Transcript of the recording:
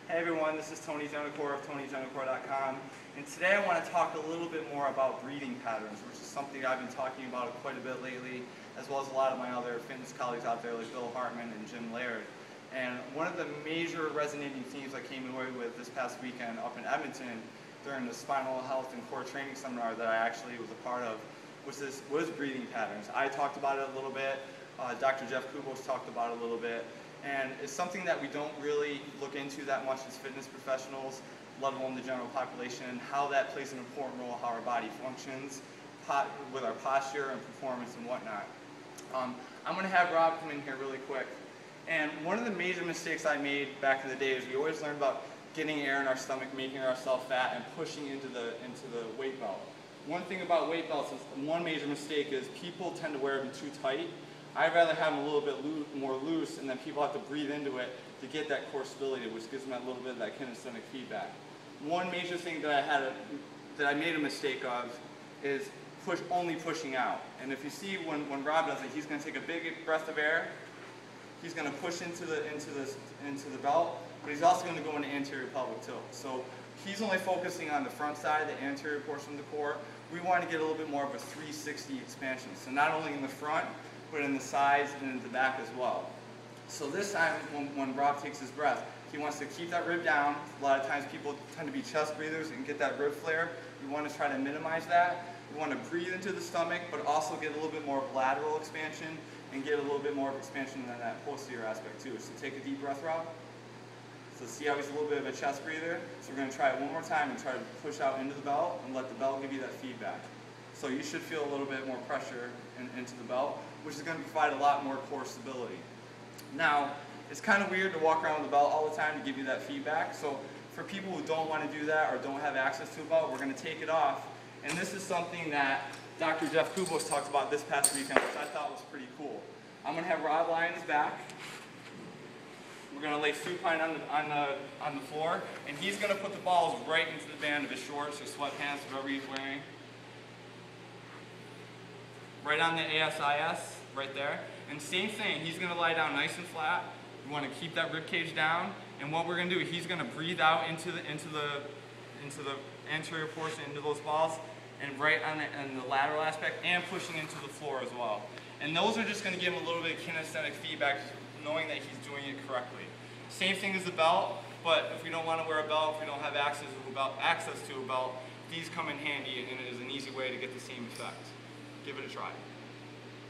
Hey everyone, this is Tony Gentilcore of TonyGentilcore.com, and today I want to talk a little bit more about breathing patterns, which is something I've been talking about quite a bit lately, as well as a lot of my other fitness colleagues out there like Bill Hartman and Jim Laird. And one of the major resonating themes I came away with this past weekend up in Edmonton during the spinal health and core training seminar that I actually was a part of was breathing patterns. I talked about it a little bit, Dr. Jeff Cubos talked about it a little bit, and it's something that we don't really look into that much as fitness professionals, let alone the general population, how that plays an important role, how our body functions with our posture and performance and whatnot. I'm going to have Rob come in here really quick. And one of the major mistakes I made back in the day is we always learned about getting air in our stomach, making ourselves fat, and pushing into the weight belt. One thing about weight belts is one major mistake is people tend to wear them too tight. I'd rather have them a little bit more loose, and then people have to breathe into it to get that core stability, which gives them a little bit of that kinesthetic feedback. One major thing that I made a mistake of is only pushing out. And if you see when Rob does it, he's going to take a big breath of air. He's going to push into the belt, but he's also going to go into anterior pelvic tilt. So he's only focusing on the front side, the anterior portion of the core. We want to get a little bit more of a 360 expansion. So not only in the front, but in the sides and in the back as well. So this time, when Rob takes his breath, he wants to keep that rib down. A lot of times people tend to be chest breathers and get that rib flare. We want to try to minimize that. We want to breathe into the stomach, but also get a little bit more of lateral expansion and get a little bit more of expansion than that posterior aspect too. So take a deep breath, Rob. So see how he's a little bit of a chest breather? So we're going to try it one more time and try to push out into the belt and let the belt give you that feedback. So you should feel a little bit more pressure into the belt, which is going to provide a lot more core stability. Now, it's kind of weird to walk around with the belt all the time to give you that feedback. So for people who don't want to do that or don't have access to a belt, we're going to take it off. And this is something that Dr. Jeff Cubos talked about this past weekend, which I thought was pretty cool. I'm going to have Rob lie on his back. We're going to lay supine on the floor, and he's going to put the balls right into the band of his shorts or sweatpants, whatever he's wearing. Right on the ASIS, right there. And same thing, he's going to lie down nice and flat. We want to keep that rib cage down, and what we're going to do, he's going to breathe out into the anterior portion, into those balls, and right on the lateral aspect, and pushing into the floor as well. And those are just going to give him a little bit of kinesthetic feedback, knowing that he's doing it correctly. Same thing as the belt, but if we don't want to wear a belt, if we don't have access to a belt, these come in handy, and it is an easy way to get the same effect. Give it a try.